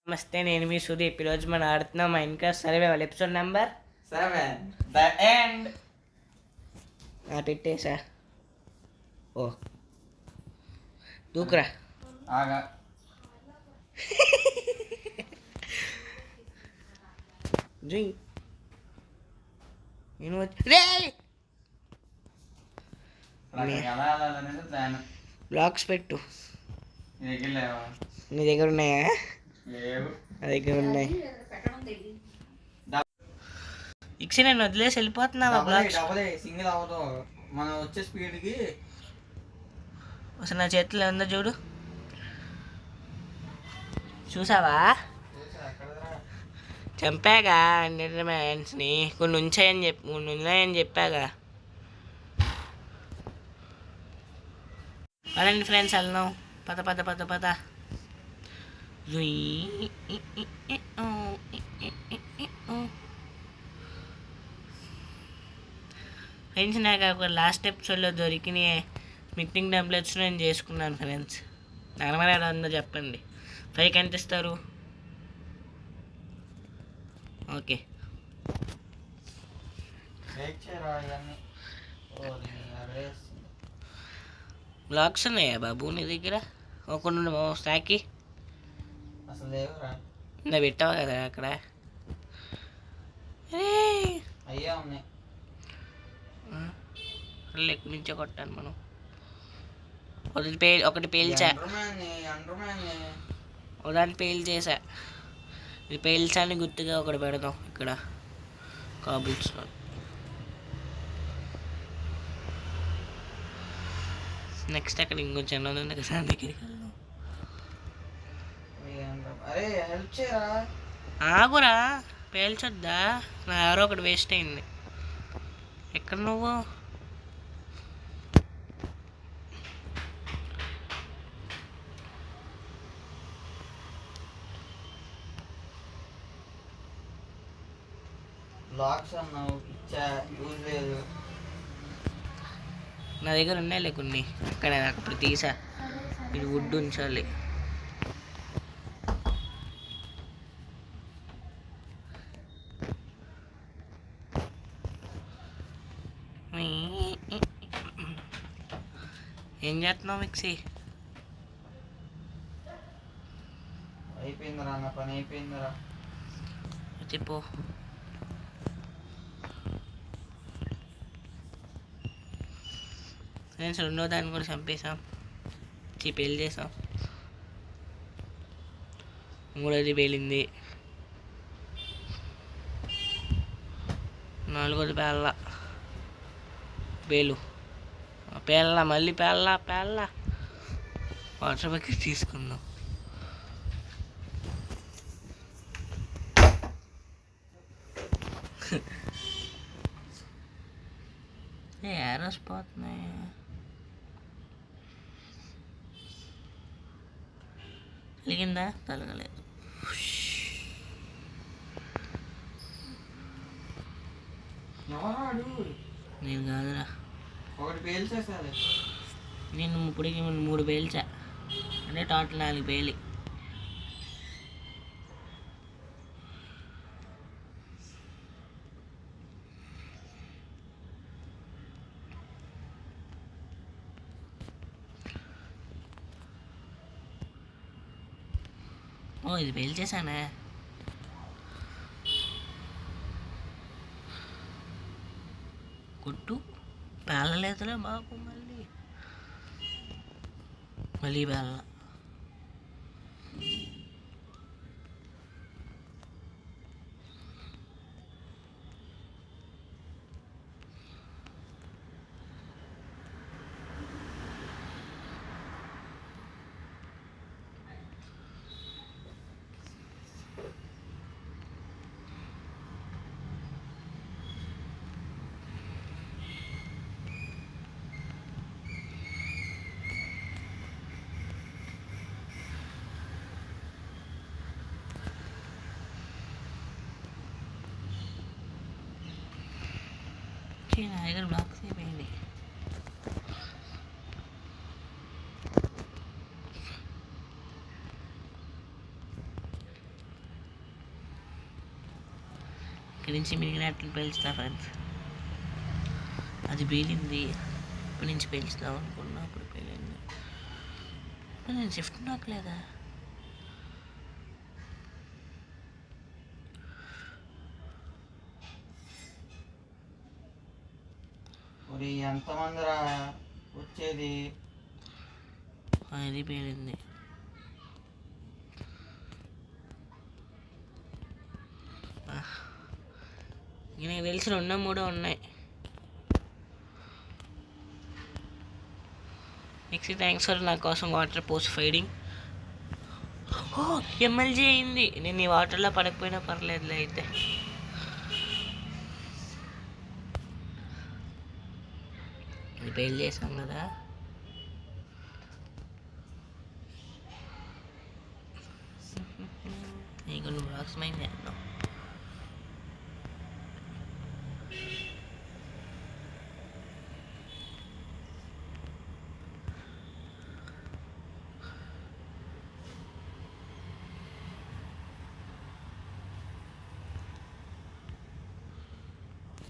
నమస్తే, నేను మీ సుదీప్. ఈరోజు మనం ఆడుతున్నాం Minecraft survival episode number 7 the end. పెట్టేసా. ఓ దూకురా. ఆగా జై నేను రే ఎలా వెళ్ళాలనేది ప్లాన్. బ్లాక్స్ పెట్టు. నీ దగ్గర లేవా? నీ దగ్గర ఉన్నాయా? లేవు. నా దగ్గర ఉన్నాయి. ఇక్సి నేను వదిలేసి వెళ్ళిపోతున్నావా? బ్లాక్స్ సింగిల్ అవ్వదు మనం వచ్చే స్పీడ్కి. అసలు నా చేతిలో ఉందో చూడు. చూసావా? చంపాగా మ్యాన్స్ని. కొన్ని ఉన్నాయని చెప్పాగా. పదండి ఫ్రెండ్స్, వెళ్దాం. పద పద పద పద. ఫ్రెండ్స్, నాకు ఒక లాస్ట్ ఎపిసోడ్లో దొరికిన స్మిక్టింగ్ టెంప్లెట్స్ నేను చేసుకున్నాను ఫ్రెండ్స్. నార్మల్ ఎలా ఉందో చెప్పండి. 5 ఎంత ఇస్తారు? ఓకే, బ్లాక్స్ ఉన్నాయా బాబు నీ దగ్గర? ఒక స్టాకి అసలు లేవురా. ఇంకా పెట్టావు కదా అక్కడ. అయ్యా ఉన్నాయి. ఎక్కడి నుంచో కొట్టాను మనం. ఒకటి పేల్చా. ఒకదాన్ని పేల్చేసా. ఇది పేల్చాలని గుర్తుగా ఒకటి పెడదాం ఇక్కడ. కాబుల్స్ నెక్స్ట్ అక్కడ ఇంకొంచెం చిన్న ఉంది కదా, దగ్గరికి వెళ్దాం. అరే హెల్ప్ చేయరా. ఆగురా, పేల్చొద్దా? నా ఎవరో ఒకటి వేస్ట్ అయింది. ఎక్కడ నువ్వు? బ్లాక్స్ అన్నావు, ఇచ్చా, యూజ్ లేదు. నా దగ్గర ఉన్నాయి కొన్ని. అక్కడ నాకు ఇప్పుడు తీసా. ఇది వుడ్ ఉంచాలి. ఏం చేస్తున్నావు మిక్సీ? అయిపోయిందిరా, నా పని అయిపోయిందిరా. చెప్పు. ఫ్రెండ్స్, రెండో దాన్ని కూడా చంపేసాం. పెళ్ళి చేసాం. మూడోది పేలింది. నాలుగోది పేలు మళ్ళీ పేళ్ళ. వాటర్ బకెట్ తీసుకుందాం. ఏరోస్ పోతున్నాయి. వెలిగిందా? తలగలేదు. నేను కాదురా. ఒకటి పేల్చేసాలి. నేను ఇప్పటికి 3 పేల్చా. అంటే టోటల్ 4 పేలి. ఓ, ఇది పేల్చేసానా? కొట్టు. పేలలేదులే బాబు. మళ్ళీ పేల. నా దగ్గర బ్లాక్స్ అయిపోయింది. ఇక్కడి నుంచి మిగిలినట్లు పేలుస్తా ఫ్రెండ్స్. అది పేలింది, ఇప్పటి నుంచి పేలుస్తాం అనుకున్నా, అప్పుడు పేలింది. నేను షిఫ్ట్ నాకలేదా? మరి ఎంతమంది రా వచ్చేది? అది పేలింది. ఇక నాకు తెలిసి 2 3 ఉన్నాయి. నెక్స్ట్ థ్యాంక్స్ ఫర్ నా కోసం వాటర్ పోస్ట్ ఫైడింగ్. ఓ ఎమ్మెల్జీ అయింది. నేను ఈ వాటర్లో పడకపోయినా పర్లేదులే. అయితే ఇది పెయిల్ చేసాం కదా. నీకు నువ్వు బాక్స్ మైండ్ చేద్దాం.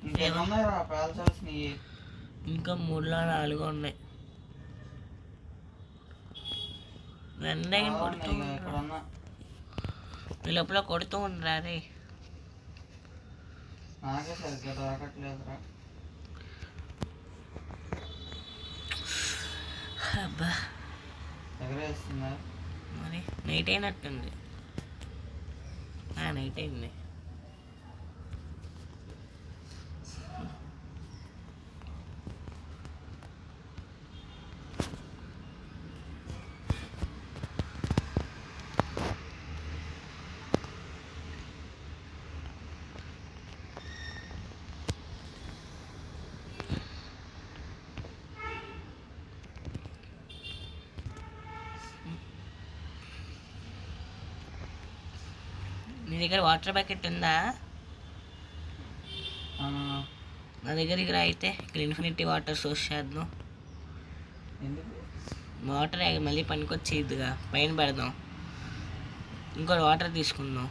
ఇంకేమున్నాయి రా పేల్చాల్సినవి? ఇంకా 3 4 ఉన్నాయి. రెండే కొడుతూ ఎక్కడన్నా ఈ లోపల కొడుతూ ఉండరా రే. నాకే సరిగ్గా దొరకట్లేదురా. అబ్బా ఎగరేస్తుందా? మరి నైట్ అయినట్టుంది. నైట్ అయింది. నీ దగ్గర వాటర్ బకెట్ ఉందా? నా దగ్గర ఇక్కడ అయితే ఇక్కడ ఇన్ఫినిటీ వాటర్ సోర్స్ చేద్దాం. వాటర్ మళ్ళీ పనికొచ్చేదిగా, పైన పెడదాం. ఇంకో వాటర్ తీసుకుందాం.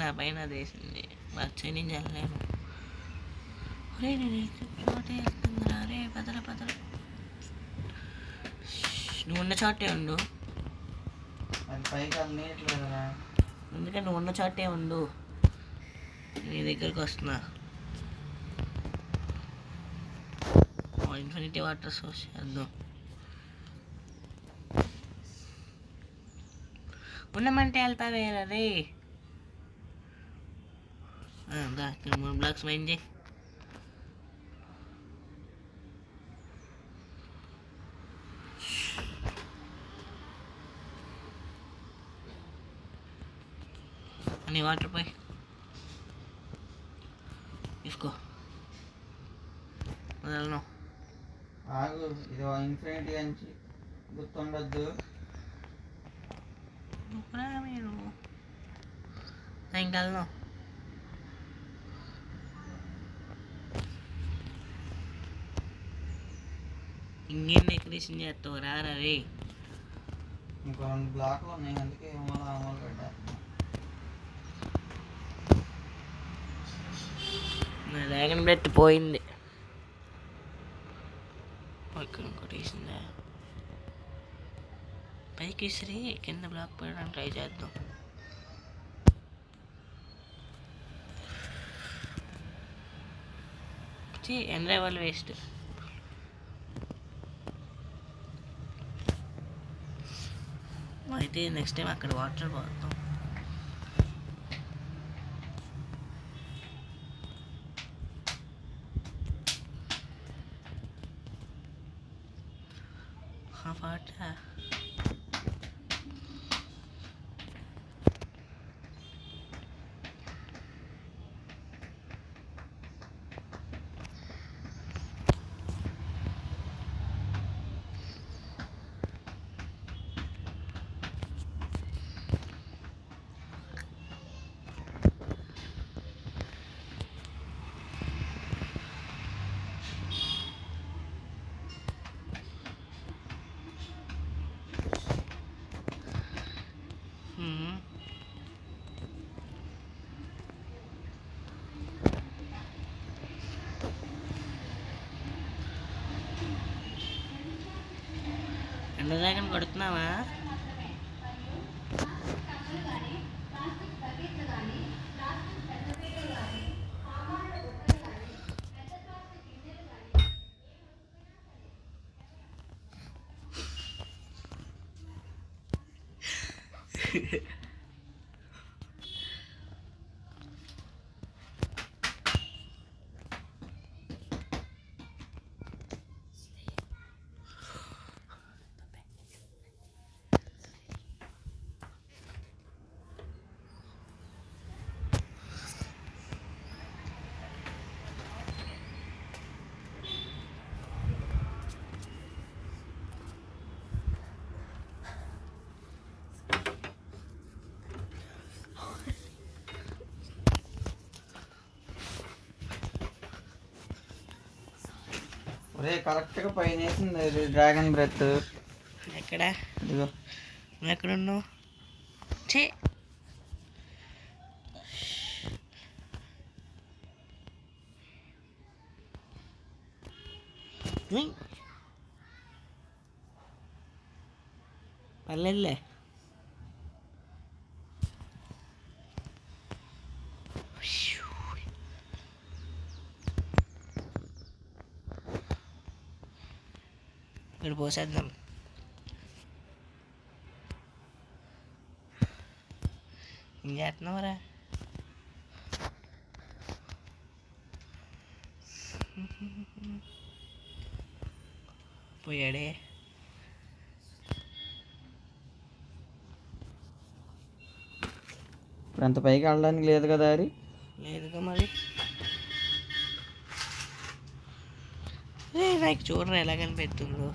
నా పైన అది వేసింది, వచ్చి నుంచి వెళ్ళలేను. అరే నేను చోటే వెళ్తుందిరా. అరే పదల పదల, నువ్వు ఉన్న చోటే ఉండు. అందుకే నువ్వు ఉన్న చోటే ఉండు. నీ దగ్గరికి వస్తున్నా. ఇన్ఫినిటీ వాటర్ సోర్స్ చేద్దాం. ఉండమంటే వెళ్తావేరా రే. 3 బ్లాక్స్ మైండ్ చేయి. నీ వాటర్ పోయి తీసుకో. వదలను. ఆగు, ఇది ఇన్ఫినిటీ అని గుర్తుండద్దు. మీరు ఇంకెళ్ళను. ఇంకేం డెకరేషన్ చేస్తావు రారా రే. ఇంకో 2 బ్లాక్లు ఉన్నాయి, అందుకే అమలు పెట్టా. నా డ్రాగన్ బ్రెత్ పోయింది. ఇంకోటి వేసిందా? పైకి విసిరి కింద బ్లాక్ పడడానికి ట్రై చేద్దాం. ఎన్రైవల్ వేస్ట్. అయితే నెక్స్ట్ టైం అక్కడ వాటర్ పోతాం. వాటర్ ఎండ డ్రాగన్ కొడుతున్నావా? ఒరే కరెక్ట్గా పైన వేసింది డ్రాగన్ బ్రెత్. ఎక్కడ? ఇదిగో. నువ్వు ఎక్కడున్నావు? చే పర్లేదులే. ఇక్కడ పోసేద్దాం. ఏం చేస్తున్నావురా? పోయాడే. ఇప్పుడు అంత పైకి వెళ్ళడానికి లేదు కదా అది. లేదుగా మరి. నాకు చూడరా ఎలా కనిపెడుతుందో.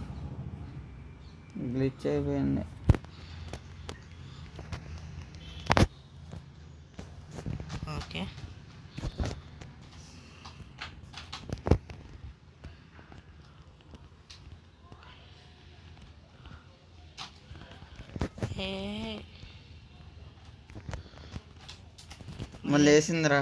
గ్లిచ్ అయిపోయింది. ఓకే. మళ్ళీ వేసిందిరా.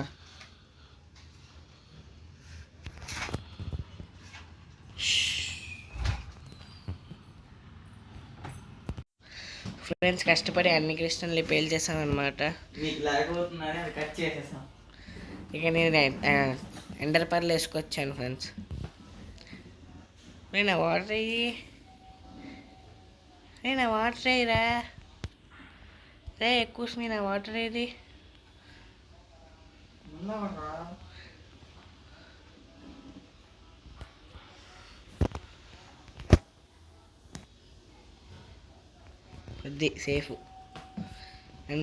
ఫ్రెండ్స్ కష్టపడి అన్ని క్రిస్టల్ని పేల్ చేసామన్నమాట. మీకు లేకపోతుందని అది కట్ చేసేసాం. ఇక నేను ఎండర్ పర్లు వేసుకొచ్చాను ఫ్రెండ్స్. నేను వాటర్ అయ్యి నా వాటర్ అయ్యిరా రే. ఎక్కువ నా వాటర్ ఏది? అది సేఫ్.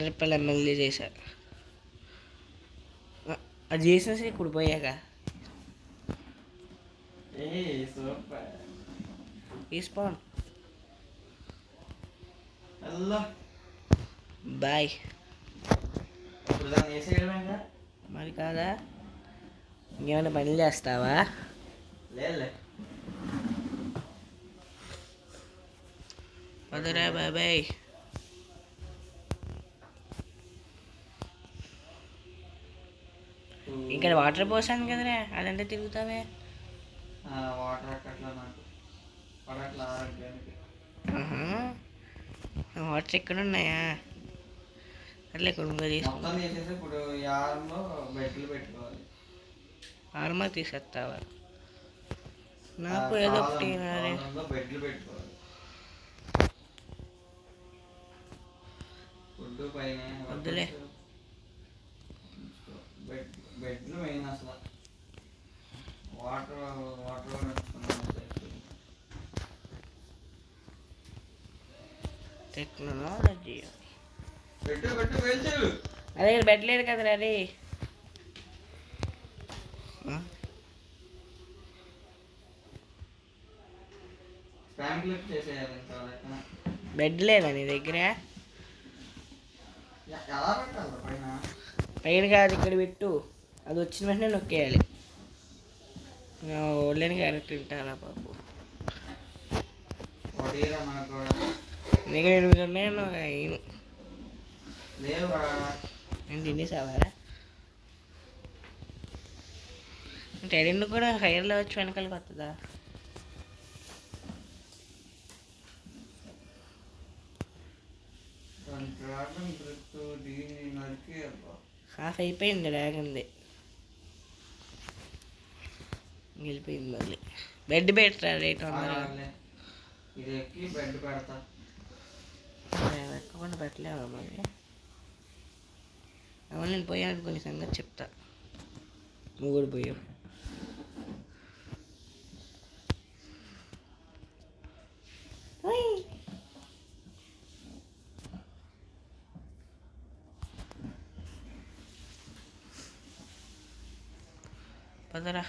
రూపాయలు ఎమ్మెల్యే చేశారు. అది చేసేసి ఇప్పుడు పోయాక తీసుకోండి. బాయ్. మరి కాదా? ఇంకేమైనా పనులు చేస్తావా? లేదు. వదరా బాబాయ్. ఇక్కడ వాటర్ పోసాను కదరా, అదంటే తిరుగుతావే. వాటర్ అట్లా నాకు పడట్లా ఆరోగ్యానికి. వాటర్ ఎక్కడ ఉన్నాయా? అట్లే కొనుగోలు మొత్తం తీసేసి ఇప్పుడు యారంలో బెడ్లు పెట్టుకోవాలి. ఆర్మా తీసేస్తావా? నాకు ఏదో ఒకటి బెడ్లు పెట్టుకోవాలి. ఫుడ్ పైన వద్దులే. బెడ్లు మెయిన్ అసలు. Water technology. పెట్టు వెళ్తూ. అదే ఇక్కడ పెట్టలేదు కదరా అది. బెడ్ లేదా నీ దగ్గర? పైన కాదు, ఇక్కడ పెట్టు. అది వచ్చిన వెంటనే నొక్కేయాలి. ఒళ్ళని క్యారెట్ తింటారా బాబు. దగ్గర 8 ఉన్నాయన్నా అయిను. నేను తినేసావారా? టెరెండు కూడా ఫైర్లో వచ్చి వెనకాలకి వస్తుందా? డ్రాగన్ బ్రెత్ దీన్ని నరికి అబ్బా. హాఫ్ అయిపోయింది డ్రాగన్ది. వెళ్ళిపోయింది మళ్ళీ. బెడ్ పెట్టరా రేట్ తొందరగా. ఆగాలే. ఇది ఎక్కి బెడ్ పెడతా. ఎక్కకుండా పెట్టలేవా మరి? అవును, నేను పోయాను కొన్ని సంగతి చెప్తా. నువ్వు కూడా పోయావు. పదరా.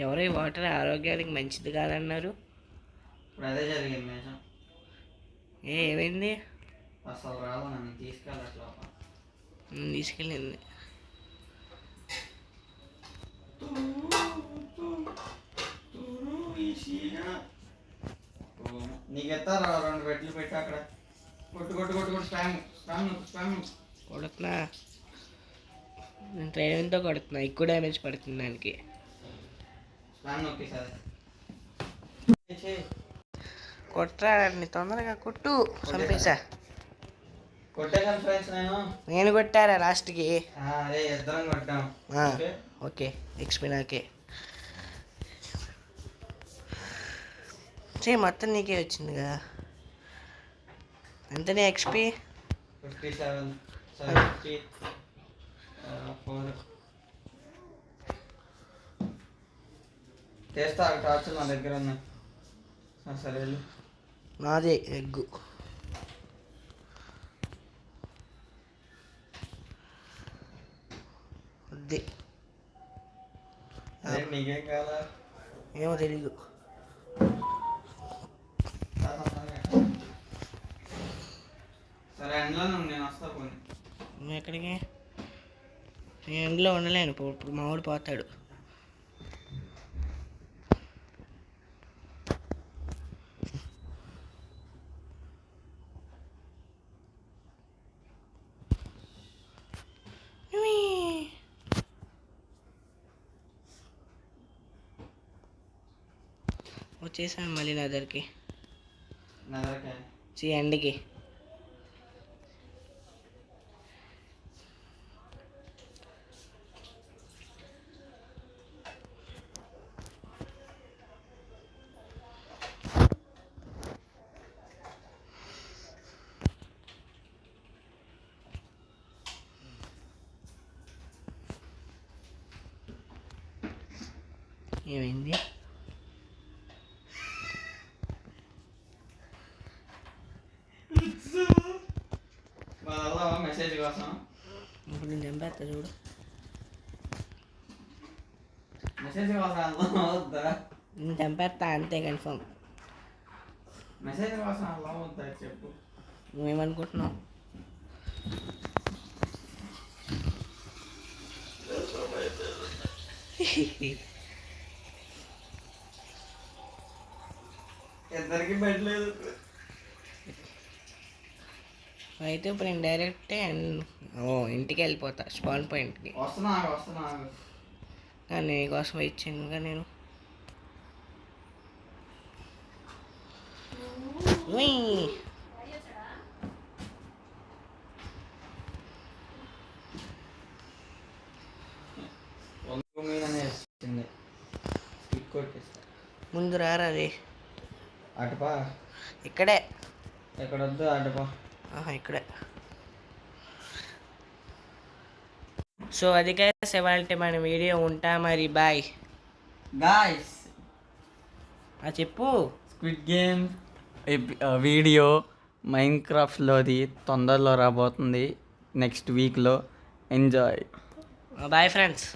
ఎవరో ఈ వాటర్ ఆరోగ్యానికి మంచిది కాదన్నారు. ఇప్పుడు అదే జరిగింది మేషం. ఏమైంది? అసలు రావు, నన్ను తీసుకెళ్ళట్లా. తీసుకెళ్ళింది. నీకు ఎత్తారా 2 బెడ్లు పెట్టి అక్కడ కొట్టు కొట్టు కొట్టు కొట్టు స్పామ్ స్పామ్ స్పామ్. కొడుతున్నా, నేను ట్రైనింగ్తో కొడుతున్నా. ఎక్కువ డ్యామేజ్ పడుతుంది దానికి. స్పామ్ నొక్కి సరే కొట్టరాడండి, తొందరగా కొట్టు. చంపేశా. కొట్టేసాను ఫ్రెండ్స్ నేను కొట్టారా లాస్ట్కి. అదే ఇద్దరం కొట్టాం. ఓకే, ఎక్స్పీ నాకే. చే మొత్తం నీకే వచ్చిందిగా. ఎంతనే ఎక్స్పీ? 57 74. చేస్తా టార్చ్ నా దగ్గర ఉన్నాయి. సరే నాదే ఎగ్గు. వద్ది. నీకేం కావాలా? ఏమో తెలీదు. సరే ఎండ్లో నేను వస్తా. పోనీ నువ్వు ఎక్కడికి? నేను ఎండ్లో ఉండలేను. ఇప్పుడు మా వాడు పోతాడు. వచ్చేసాను మళ్ళీ నా దగ్గరికి. ఎండ్కి. ఏమైంది? మెసేజ్ కోసం ఇప్పుడు నేను చంపేస్తా చూడు. మెసేజ్ కోసం వద్దా? నేను చంపేస్తా అంతే, కన్ఫర్మ్. మెసేజ్ కోసం అలా వద్దా చెప్పు. నువ్వేమనుకుంటున్నావు? ఇద్దరికి పెట్టలేదు. అయితే ఇప్పుడు నేను డైరెక్టే ఇంటికి వెళ్ళిపోతా, స్పాన్ పాయింట్కి. వస్తున్నా. కానీ నీకోసం ఇచ్చానుగా నేను. ముందు రారా రే. అటుపా ఇక్కడే. ఎక్కడొద్దు అటుపా. ఇక్కడే. సో అది గైస్ ఇవాళ మన వీడియో. ఉంటా మరి, బాయ్ గాయ్స్. చెప్పు. స్క్విడ్ గేమ్ వీడియో మైన్క్రాఫ్ట్లోది తొందరలో రాబోతుంది, నెక్స్ట్ వీక్లో. ఎంజాయ్. Bye friends.